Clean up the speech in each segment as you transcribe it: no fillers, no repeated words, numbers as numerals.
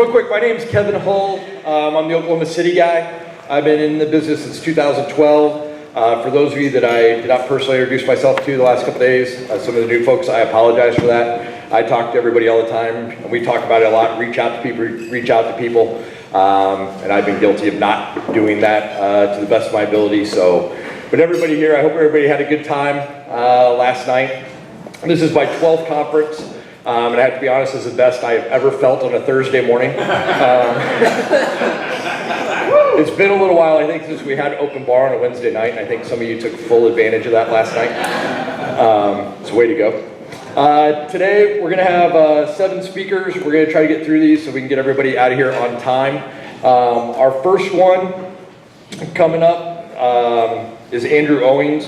real quick, my name's Kevin Hull. I'm the Oklahoma City guy. I've been in the business since 2012. For those of you that I did not personally introduce myself to the last couple days, some of the new folks, I apologize for that. I talk to everybody all the time, and we talk about it a lot, reach out to people, and I've been guilty of not doing that to the best of my ability. So, but everybody here, I hope everybody had a good time last night. This is my 12th conference. And I have to be honest, this is the best I have ever felt on a Thursday morning. It's been a little while, I think, since we had open bar on a Wednesday night, and I think some of you took full advantage of that last night. It's a way to go. Today, we're going to have 7 speakers. We're going to try to get through these so we can get everybody out of here on time. Our first one coming up is Andrew Owings.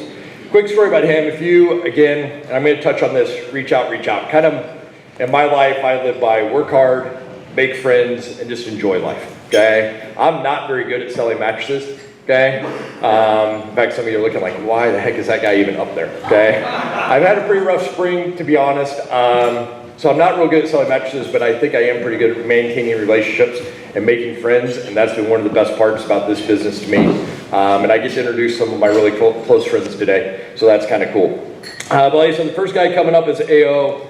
Quick story about him. If you, again, and I'm going to touch on this, reach out. Kind of, in my life, I live by work hard, make friends, and just enjoy life, okay? I'm not very good at selling mattresses, okay? In fact, some of you are looking like, why the heck is that guy even up there, okay? I've had a pretty rough spring, to be honest. So I'm not real good at selling mattresses, but I think I am pretty good at maintaining relationships and making friends, and that's been one of the best parts about this business to me. And I get to introduce some of my really close friends today, so that's kind of cool. But like I said, the first guy coming up is AO.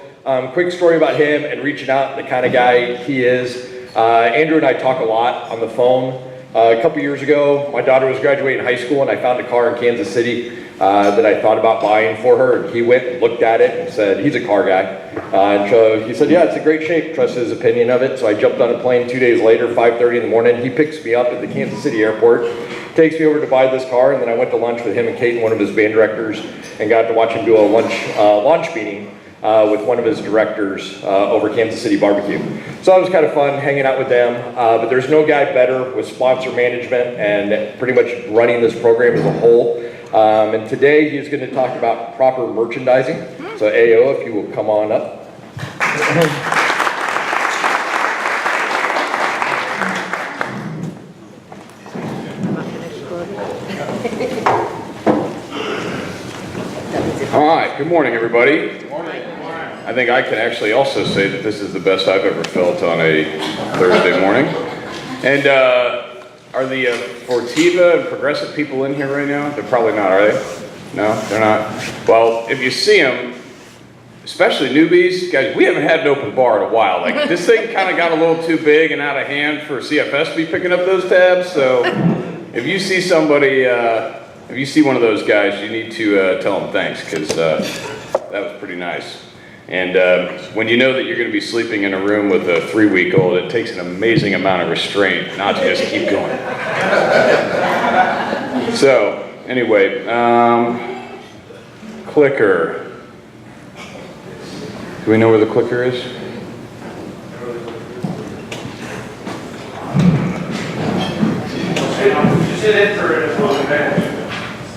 Quick story about him and reaching out, the kind of guy he is. Andrew and I talk a lot on the phone. A couple years ago, my daughter was graduating high school, and I found a car in Kansas City that I thought about buying for her, and he went and looked at it and said, he's a car guy. And so he said, yeah, it's a great shape, trusted his opinion of it. So I jumped on a plane 2 days later, 5:30 in the morning. He picks me up at the Kansas City airport, takes me over to buy this car, and then I went to lunch with him and Kate and one of his band directors and got to watch him do a launch meeting with one of his directors over Kansas City barbecue. So that was kind of fun hanging out with them, but there's no guy better with sponsor management and pretty much running this program as a whole. And today he's going to talk about proper merchandising. So AO, if you will come on up. All right, good morning, everybody. Good morning. I think I can actually also say that this is the best I've ever felt on a Thursday morning. And are the Fortiva and Progressive people in here right now? They're probably not, are they? No, they're not. Well, if you see them, especially newbies, guys, we haven't had an open bar in a while. Like, this thing kind of got a little too big and out of hand for CFS to be picking up those tabs. So if you see somebody, if you see one of those guys, you need to tell them thanks, because that was pretty nice. And when you know that you're going to be sleeping in a room with a 3-week-old, it takes an amazing amount of restraint not to just keep going. So, anyway, clicker. Do we know where the clicker is?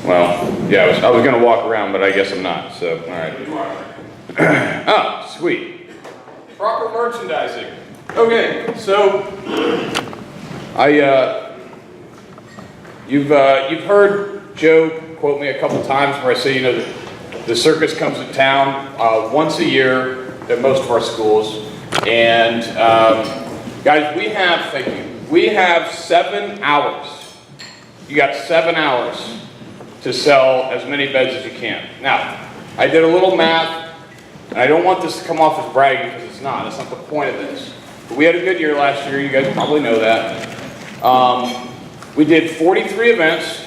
Well, yeah, I was going to walk around, but I guess I'm not, so, all right. Oh, sweet. Proper merchandising. Okay, so, you've heard Joe quote me a couple times where I say, you know, the circus comes to town once a year at most of our schools, and guys, we have 7 hours. You got 7 hours to sell as many beds as you can. Now, I did a little math, and I don't want this to come off as bragging, because it's not. That's not the point of this. But we had a good year last year. You guys probably know that. We did 43 events.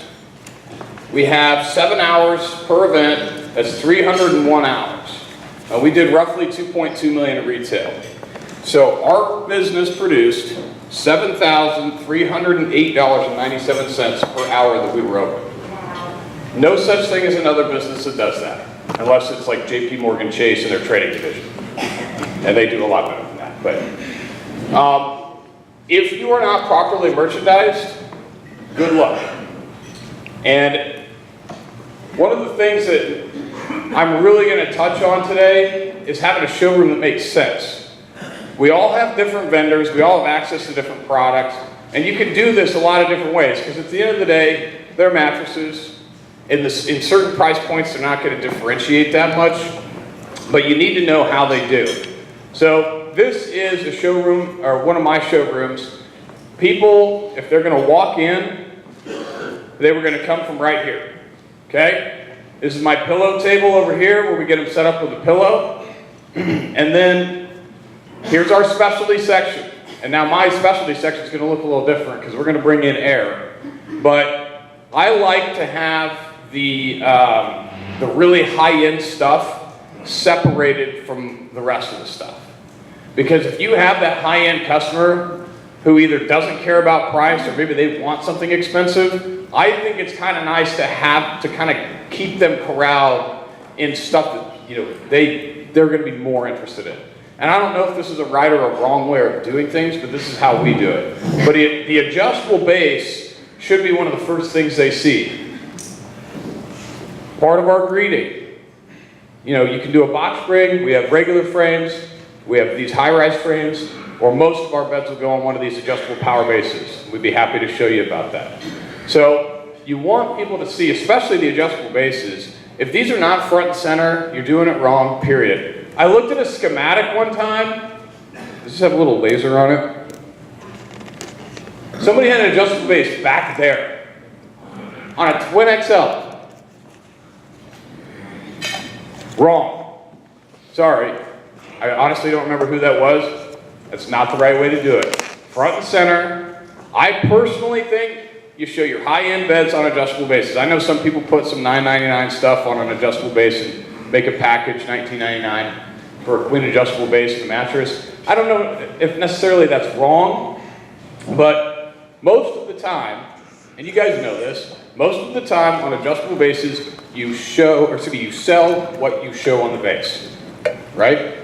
We have 7 hours per event. That's 301 hours. We did roughly $2.2 million at retail. So our business produced $7,308.97 per hour that we were open. No such thing as another business that does that, unless it's like JP Morgan Chase and their trading division. And they do a lot better than that. But if you are not properly merchandised, good luck. And one of the things that I'm really going to touch on today is having a showroom that makes sense. We all have different vendors, we all have access to different products, and you can do this a lot of different ways, because at the end of the day, they're mattresses. In certain price points, they're not going to differentiate that much, but you need to know how they do. So this is a showroom, or one of my showrooms. People, if they're gonna walk in, they were gonna come from right here, okay? This is my pillow table over here where we get them set up with a pillow. And then here's our specialty section. And now my specialty section is gonna look a little different because we're gonna bring in air. But I like to have the really high-end stuff separated from the rest of the stuff. Because if you have that high-end customer who either doesn't care about price or maybe they want something expensive, I think it's kind of nice to have to kind of keep them corralled in stuff that they're going to be more interested in. And I don't know if this is a right or a wrong way of doing things, but this is how we do it. But the adjustable base should be one of the first things they see. Part of our greeting. You can do a box spring, we have regular frames, we have these high-rise frames, or most of our beds will go on one of these adjustable power bases. We'd be happy to show you about that. So you want people to see, especially the adjustable bases, if these are not front and center, you're doing it wrong, period. I looked at a schematic one time. Does this have a little laser on it? Somebody had an adjustable base back there on a Twin XL. Wrong. Sorry. I honestly don't remember who that was. That's not the right way to do it. Front and center. I personally think you show your high-end beds on adjustable bases. I know some people put some $9.99 stuff on an adjustable base and make a package, $19.99, for a queen adjustable base and a mattress. I don't know if necessarily that's wrong, but most of the time, and you guys know this, most of the time on adjustable bases, you sell what you show on the base, right?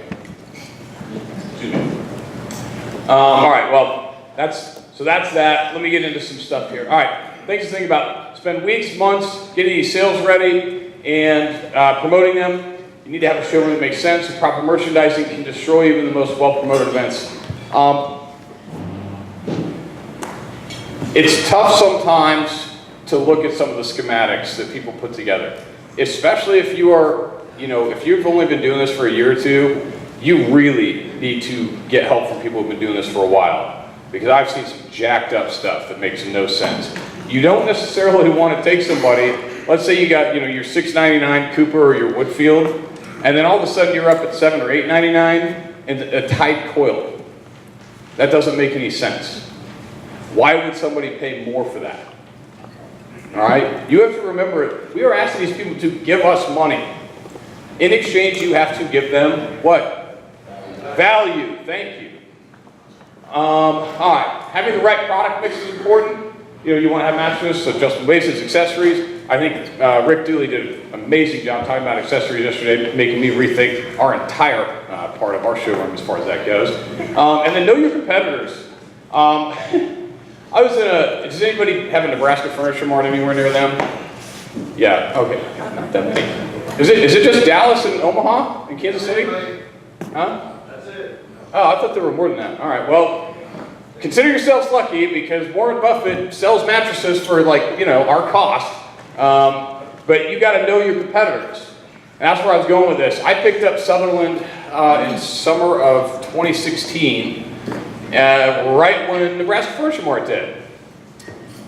Excuse me. All right, well, that's that. Let me get into some stuff here. All right, things to think about. Spend weeks, months getting these sales ready and promoting them. You need to have a showroom that makes sense. Proper merchandising can destroy even the most well-promoted events. It's tough sometimes to look at some of the schematics that people put together, especially if you are, if you've only been doing this for a year or two. You really need to get help from people who've been doing this for a while, because I've seen some jacked up stuff that makes no sense. You don't necessarily want to take somebody, let's say you got your $6.99 Cooper or your Woodfield, and then all of a sudden you're up at $7 or $8.99 and a tight coil. That doesn't make any sense. Why would somebody pay more for that? All right, you have to remember, we are asking these people to give us money. In exchange, you have to give them what? Value. Thank you. All right, having the right product mix is important. You want to have mattresses, adjustable bases, accessories. I think Rick Dooley did an amazing job talking about accessories yesterday, making me rethink our entire part of our showroom as far as that goes. And then know your competitors. I was in does anybody have a Nebraska Furniture Mart anywhere near them? Yeah, okay, not that many. Is it just Dallas and Omaha and Kansas City? Huh? That's it. Oh, I thought there were more than that. All right, well, consider yourselves lucky because Warren Buffett sells mattresses for our cost. But you got to know your competitors. And that's where I was going with this. I picked up Sutherland in summer of 2016, right when Nebraska Furniture Mart did.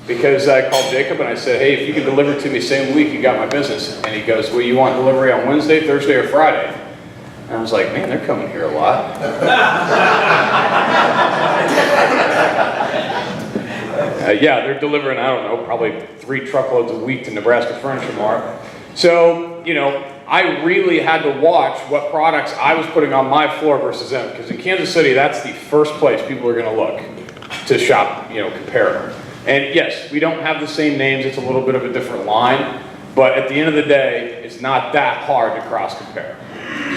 Because I called Jacob and I said, hey, if you can deliver to me same week, you got my business. And he goes, well, you want delivery on Wednesday, Thursday, or Friday? And I was like, man, they're coming here a lot. Yeah, they're delivering, I don't know, probably 3 truckloads a week to Nebraska Furniture Mart. So, I really had to watch what products I was putting on my floor versus them. Because in Kansas City, that's the first place people are going to look to shop, compare. And yes, we don't have the same names. It's a little bit of a different line. But at the end of the day, it's not that hard to cross-compare.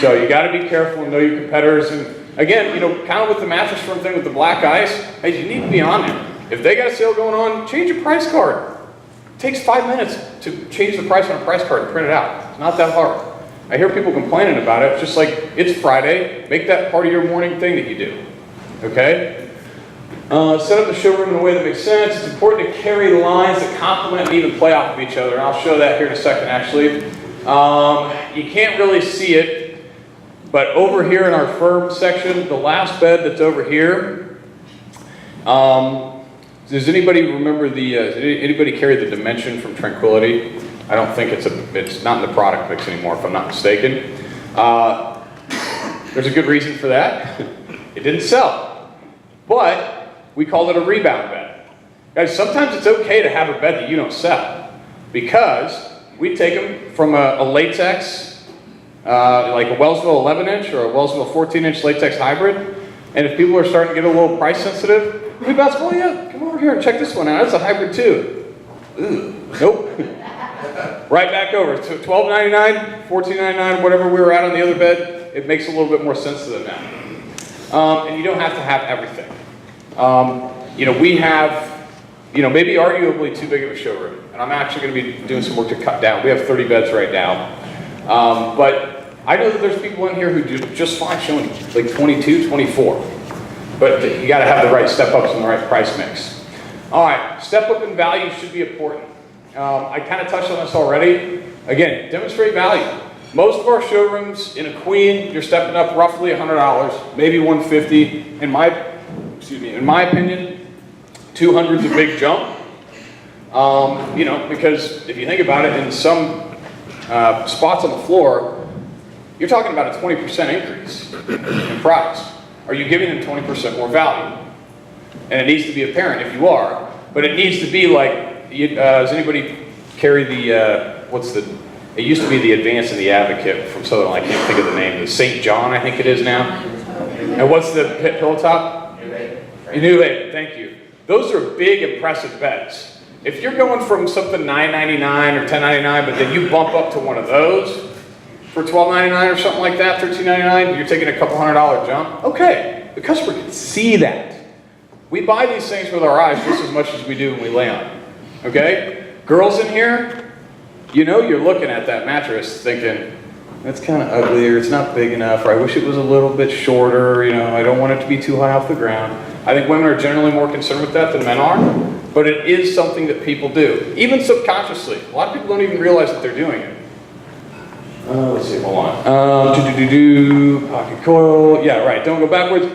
So you got to be careful and know your competitors. And again, kind of with the mattress firm thing with the black ice, hey, you need to be on there. If they got a sale going on, change your price card. It takes 5 minutes to change the price on a price card and print it out. It's not that hard. I hear people complaining about it. It's just like, it's Friday. Make that part of your morning thing that you do. Okay? Set up the showroom in a way that makes sense. It's important to carry lines that complement and even play off of each other. And I'll show that here in a second, actually. You can't really see it, But over here in our firm section, the last bed that's over here, does anybody remember anybody carry the Dimension from Tranquility? I don't think it's not in the product mix anymore, if I'm not mistaken. There's a good reason for that. It didn't sell, but we called it a rebound bed. Guys, sometimes it's okay to have a bed that you don't sell, because we take them from a latex, like a Wellsville 11-inch or a Wellsville 14-inch latex hybrid, and if people are starting to get a little price sensitive, we bounce, oh yeah, come over here and check this one out. It's a hybrid too. Ooh, nope. Right back over to $12.99, $14.99, whatever we were at on the other bed. It makes a little bit more sense to them now. And you don't have to have everything. We have, maybe arguably too big of a showroom. And I'm actually going to be doing some work to cut down. We have 30 beds right now. But I know that there's people in here who do just fine showing like 22, 24. But you got to have the right step-ups and the right price mix. All right, step-up in value should be important. I kind of touched on this already. Again, demonstrate value. Most of our showrooms in a queen, you're stepping up roughly $100, maybe $150. In my opinion, $200 is a big jump. Because if you think about it, in some spots on the floor, you're talking about a 20% increase in price. Are you giving them 20% more value? And it needs to be apparent if you are, but it needs to be like, does anybody carry it used to be the Advance and the Advocate from Southern, I can't think of the name, the St. John, I think it is now. And what's the pillow top? New Haven, thank you. Those are big, impressive beds. If you're going from something $9.99 or $10.99, but then you bump up to one of those for $12.99 or something like that, $13.99, you're taking a couple $100 jump. Okay, the customer can see that. We buy these things with our eyes just as much as we do when we lay on them. Okay? Girls in here, you're looking at that mattress thinking, that's kind of ugly, or it's not big enough, or I wish it was a little bit shorter, I don't want it to be too high off the ground. I think women are generally more concerned with that than men are, but it is something that people do, even subconsciously. A lot of people don't even realize that they're doing it. Let's see, hold on. Pocket coil, yeah, right, don't go backwards.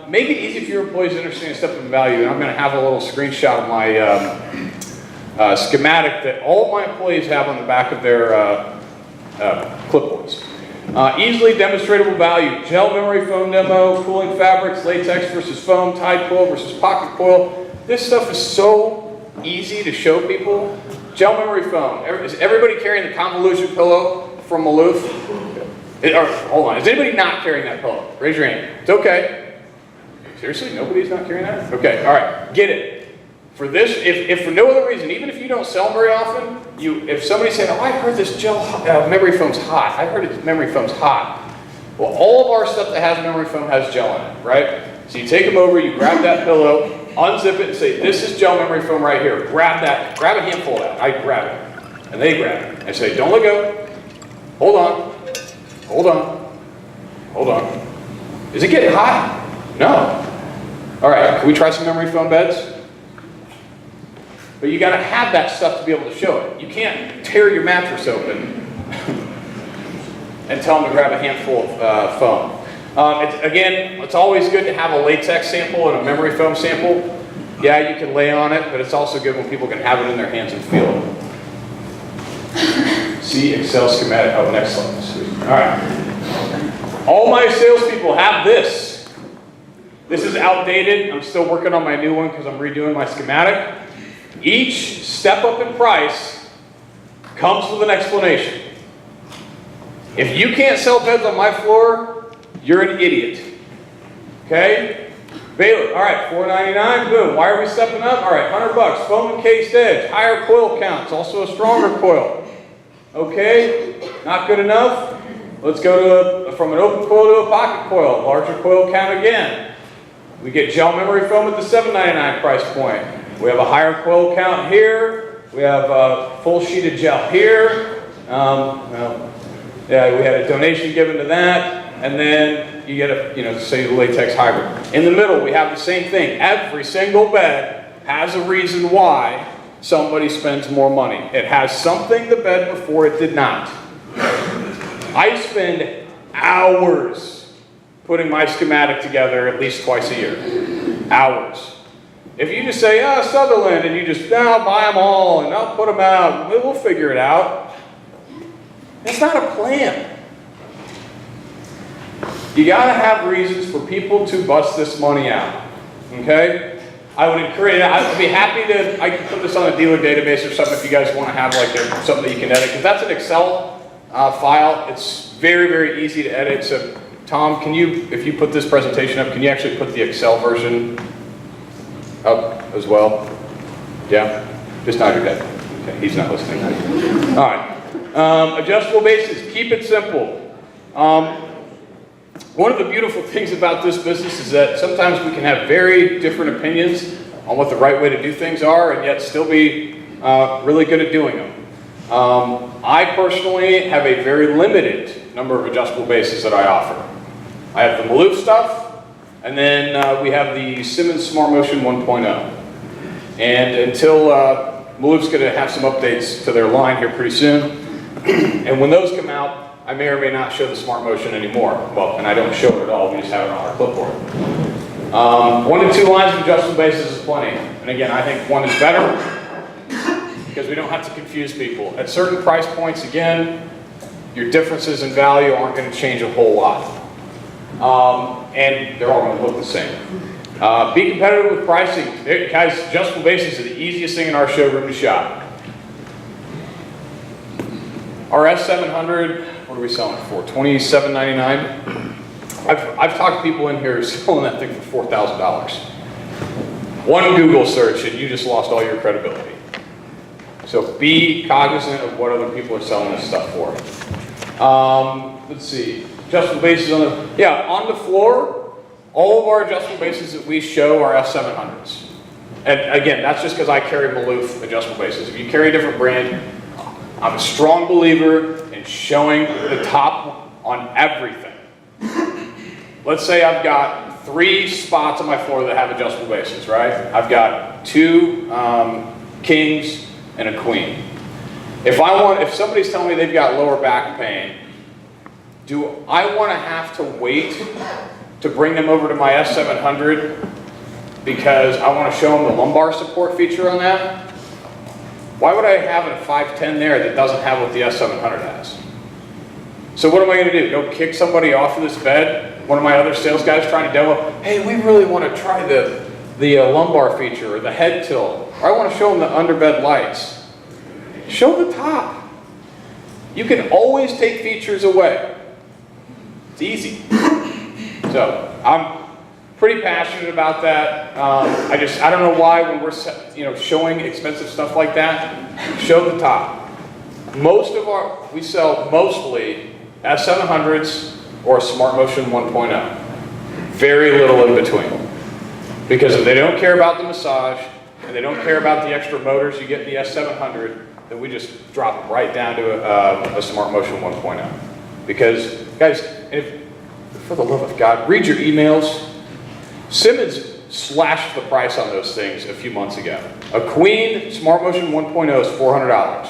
Make it easy for your employees to understand step in value, and I'm going to have a little screenshot of my schematic that all of my employees have on the back of their clipboards. Easily demonstratable value, gel memory foam demo, cooling fabrics, latex versus foam, Tide coil versus pocket coil. This stuff is so easy to show people. Gel memory foam. Is everybody carrying the convolution pillow from Maloof? Hold on, is anybody not carrying that pillow? Raise your hand. It's okay. Seriously, nobody's not carrying that? Okay, all right, get it. For this, if for no other reason, even if you don't sell very often, if somebody said, oh, I heard this gel memory foam's hot. I heard memory foam's hot. Well, all of our stuff that has memory foam has gel in it, right? So you take them over, you grab that pillow, unzip it and say, this is gel memory foam right here. Grab that, grab a handful of that. I grab it, and they grab it. I say, don't let go. Hold on, hold on, hold on. Is it getting hot? No. All right, can we try some memory foam beds? But you gotta have that stuff to be able to show it. You can't tear your mattress open and tell them to grab a handful of foam. It's always good to have a latex sample and a memory foam sample. Yeah, you can lay on it, but it's also good when people can have it in their hands and feel it. See Excel schematic, oh, next slide, sweet. All right. All my salespeople have this. This is outdated. I'm still working on my new one because I'm redoing my schematic. Each step up in price comes with an explanation. If you can't sell beds on my floor, you're an idiot. Okay? Baylor, all right, $4.99, boom. Why are we stepping up? All right, $100, foam encased edge, higher coil count, it's also a stronger coil. Okay, not good enough. Let's go from an open coil to a pocket coil, larger coil count again. We get gel memory foam at the $7.99 price point. We have a higher coil count here. We have a full sheet of gel here. We had a donation given to that. And then you get a, say the latex hybrid. In the middle, we have the same thing. Every single bed has a reason why somebody spends more money. It has something the bed before it did not. I spend hours putting my schematic together at least twice a year. Hours. If you just say, oh, Sutherland, and you just, no, I'll buy them all, and I'll put them out, we'll figure it out. That's not a plan. You gotta have reasons for people to bust this money out, okay? I would encourage, I'd be happy to, I can put this on a dealer database or something if you guys wanna have like something that you can edit, because that's an Excel file. It's very, very easy to edit. So Tom, can you, if you put this presentation up, can you actually put the Excel version up as well? Yeah? Just nod your head. Okay, he's not listening. All right. Adjustable bases, keep it simple. One of the beautiful things about this business is that sometimes we can have very different opinions on what the right way to do things are and yet still be really good at doing them. I personally have a very limited number of adjustable bases that I offer. I have the Maloof stuff, and then we have the Simmons Smart Motion 1.0. And until Maloof's going to have some updates to their line here pretty soon, and when those come out, I may or may not show the Smart Motion anymore. Well, and I don't show it at all, we just have it on our clipboard. 1 to 2 lines of adjustable bases is plenty. And again, I think 1 is better because we don't have to confuse people. At certain price points, again, your differences in value aren't going to change a whole lot. And they're all going to look the same. Be competitive with pricing. Guys, adjustable bases are the easiest thing in our showroom to shop. Our S700, what are we selling it for? $27.99. I've talked to people in here selling that thing for $4,000. One Google search and you just lost all your credibility. So be cognizant of what other people are selling this stuff for. Let's see, adjustable bases on the floor, all of our adjustable bases that we show are S700s. And again, that's just because I carry Maloof adjustable bases. If you carry a different brand, I'm a strong believer in showing the top on everything. Let's say I've got 3 spots on my floor that have adjustable bases, right? I've got 2 kings and a queen. If somebody's telling me they've got lower back pain, do I want to have to wait to bring them over to my S700 because I want to show them the lumbar support feature on that? Why would I have a 510 there that doesn't have what the S700 has? So what am I going to do? Go kick somebody off of this bed? One of my other sales guys trying to demo, hey, we really want to try the lumbar feature or the head tilt. Or I want to show them the underbed lights. Show the top. You can always take features away. It's easy. So I'm pretty passionate about that. I don't know why when we're showing expensive stuff like that, show the top. We sell mostly S700s or Smart Motion 1.0. Very little in between. Because if they don't care about the massage and they don't care about the extra motors you get in the S700, then we just drop them right down to a Smart Motion 1.0. Because, guys, for the love of God, read your emails. Simmons slashed the price on those things a few months ago. A Queen Smart Motion 1.0 is $400.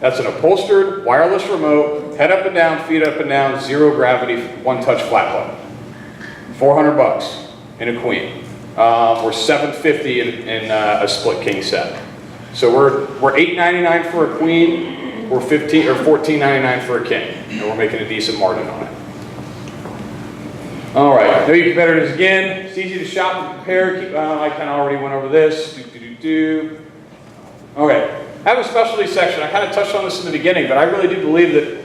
That's an upholstered, wireless remote, head up and down, feet up and down, 0 gravity, 1-touch flat button. $400 in a Queen. We're $750 in a split king set. So we're $8.99 for a Queen, we're $14.99 for a king, and we're making a decent margin on it. All right, know your competitors again. It's easy to shop and compare. I kind of already went over this. Okay, I have a specialty section. I kind of touched on this in the beginning, but I really do believe that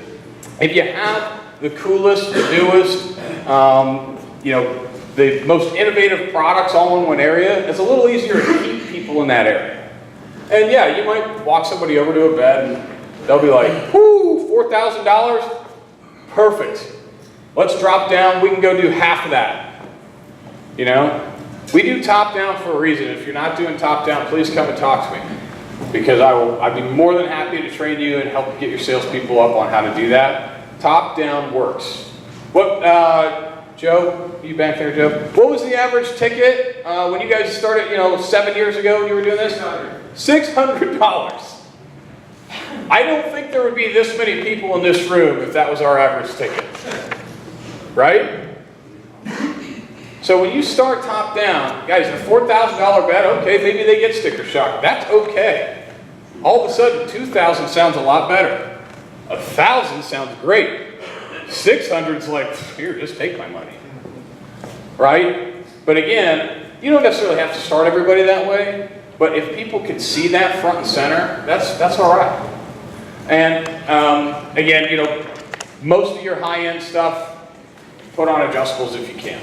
if you have the coolest, the newest, the most innovative products all in one area, it's a little easier to keep people in that area. And yeah, you might walk somebody over to a bed and they'll be like, whoo, $4,000? Perfect. Let's drop down, we can go do half of that. We do top down for a reason. If you're not doing top down, please come and talk to me. Because I'd be more than happy to train you and help get your salespeople up on how to do that. Top down works. Joe, you back there, Joe? What was the average ticket when you guys started, 7 years ago when you were doing this? $600. I don't think there would be this many people in this room if that was our average ticket. right? So when you start top down, guys, a $4,000 bed, okay, maybe they get sticker shock. That's okay. All of a sudden, 2,000 sounds a lot better. 1,000 sounds great. 600 is like, here, just take my money, right? But again, you don't necessarily have to start everybody that way. But if people can see that front and center, that's all right. And again, you know, most of your high-end stuff, put on adjustables if you can.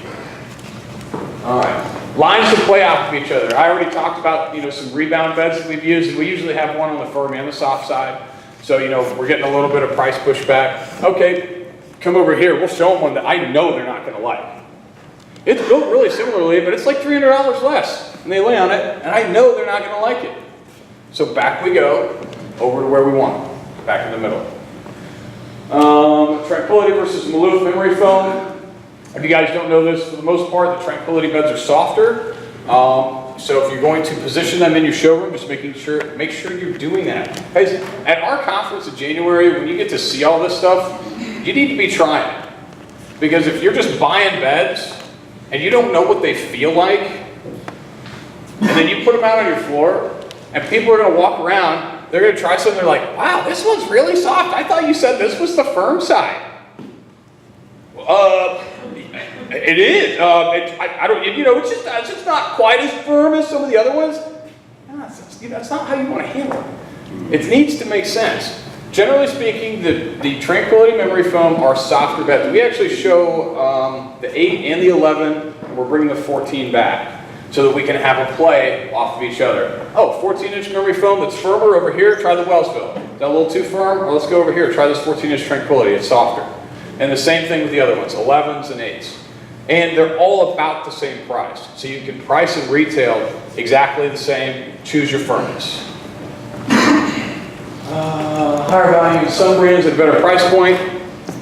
All right, lines to play off of each other. I already talked about, you know, some rebound beds that we've used. We usually have one on the firm and the soft side. So, you know, we're getting a little bit of price pushback. Okay, come over here. We'll show them one that I know they're not going to like. It's built really similarly, but it's like $300 less. And they lay on it, and I know they're not going to like it. So back we go, over to where we want, back in the middle. Tranquility versus Maloof memory foam. If you guys don't know this, for the most part, the Tranquility beds are softer. So if you're going to position them in your showroom, just make sure you're doing that. Guys, at our conference in January, when you get to see all this stuff, you need to be trying it. Because if you're just buying beds, and you don't know what they feel like, and then you put them out on your floor, and people are going to walk around, they're going to try something, they're like, wow, this one's really soft. I thought you said this was the firm side. It is. I don't, you know, it's just not quite as firm as some of the other ones. No, that's not how you want to handle it. It needs to make sense. Generally speaking, the Tranquility memory foam are softer beds. We actually show the 8 and the 11, and we're bringing the 14 back so that we can have a play off of each other. Oh, 14-inch memory foam that's firmer over here, try the Wellsville. Is that a little too firm? Well, let's go over here, try this 14-inch Tranquility, it's softer. And the same thing with the other ones, 11s and 8s. And they're all about the same price. So you can price and retail exactly the same, choose your firmness. Higher value, some brands at a better price point.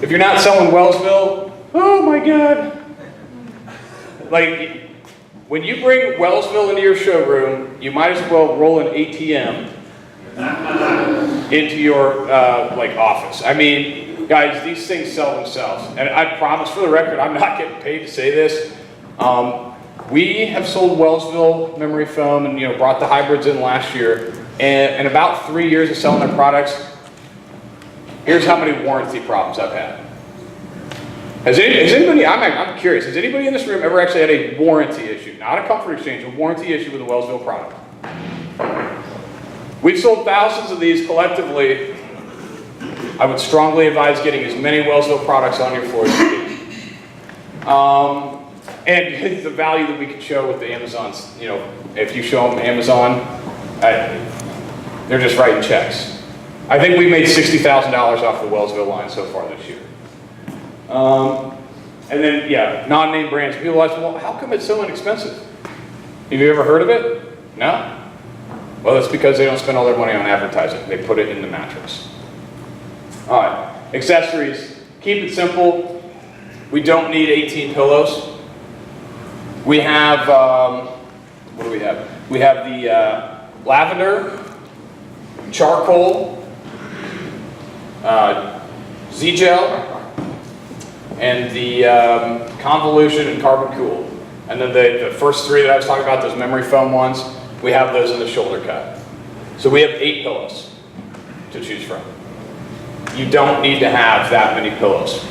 If you're not selling Wellsville, oh my God. Like, when you bring Wellsville into your showroom, you might as well roll an ATM into your like office. I mean, guys, these things sell themselves. And I promise, for the record, I'm not getting paid to say this. We have sold Wellsville memory foam and, you know, brought the hybrids in last year. And in about 3 years of selling their products, here's how many warranty problems I've had. Has anybody, I'm curious, has anybody in this room ever actually had a warranty issue? Not a comfort exchange, a warranty issue with a Wellsville product. We've sold thousands of these collectively. I would strongly advise getting as many Wellsville products on your floor as you can. And the value that we could show with the Amazons, you know, if you show them Amazon, they're just writing checks. I think we made $60,000 off the Wellsville line so far this year. And then, yeah, non-name brands. People ask, well, how come it's so inexpensive? Have you ever heard of it? No? Well, that's because they don't spend all their money on advertising. They put it in the mattress. All right, accessories. Keep it simple. We don't need 18 pillows. We have, what do we have? We have the lavender, charcoal, Z-gel, and the convolution and carbon cool. And then the first three that I was talking about, those memory foam ones, we have those in the shoulder cut. So we have 8 pillows to choose from. You don't need to have that many pillows.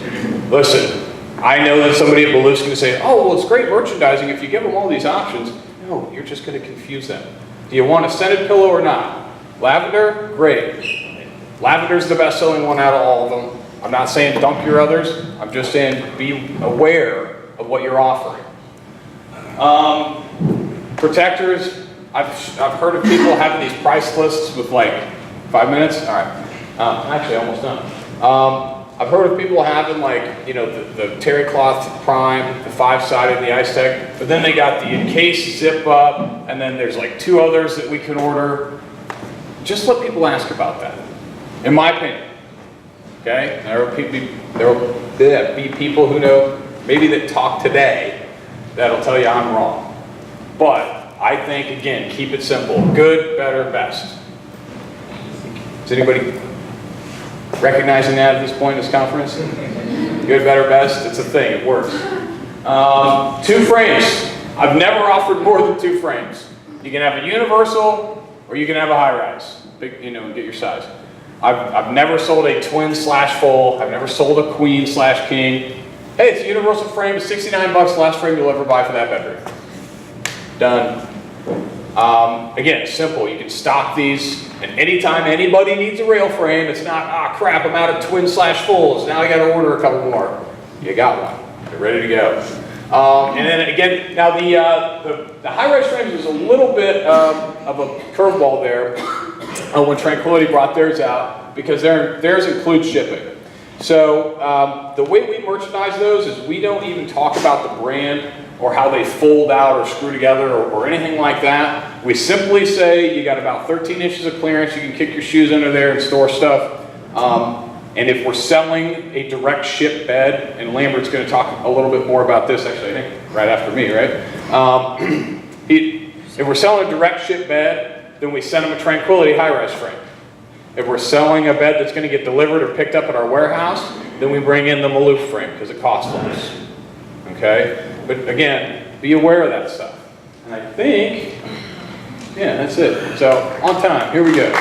Listen, I know that somebody at Balloof's going to say, oh, well, it's great merchandising if you give them all these options. No, you're just going to confuse them. Do you want a scented pillow or not? Lavender? Great. Lavender's the best-selling one out of all of them. I'm not saying dump your others. I'm just saying be aware of what you're offering. Protectors. I've heard of people having these price lists with like 5 minutes. All right. Actually, almost done. I've heard of people having like, you know, the terry cloth prime, the 5-sided, the Ice Tech, but then they got the encased zip up, and then there's like 2 others that we can order. Just let people ask about that, in my opinion. Okay, there will be people who know, maybe that talk today, that'll tell you I'm wrong. But I think, again, keep it simple. Good, better, best. Is anybody recognizing that at this point in this conference? Good, better, best, it's a thing, it works. 2 frames. I've never offered more than 2 frames. You can have a universal or you can have a high-rise, big, you know, get your size. I've never sold a twin/full. I've never sold a queen/king. Hey, it's a universal frame, it's 69 bucks, last frame you'll ever buy for that bedroom. Done. Again, simple, you can stock these, and anytime anybody needs a rail frame, it's not, ah crap, I'm out of twin/fulls, now I gotta order a couple more. You got one, you're ready to go. And then again, now the high-rise frames was a little bit of a curveball there when Tranquility brought theirs out, because theirs includes shipping. So the way we merchandise those is we don't even talk about the brand or how they fold out or screw together or anything like that. We simply say you got about 13 inches of clearance, you can kick your shoes under there and store stuff. And if we're selling a direct ship bed, and Lambert's going to talk a little bit more about this actually, I think right after me, right? If we're selling a direct ship bed, then we send them a Tranquility high-rise frame. If we're selling a bed that's going to get delivered or picked up at our warehouse, then we bring in the Maloof frame because it costs less. Okay? But again, be aware of that stuff. And I think, yeah, that's it. So, on time, here we go.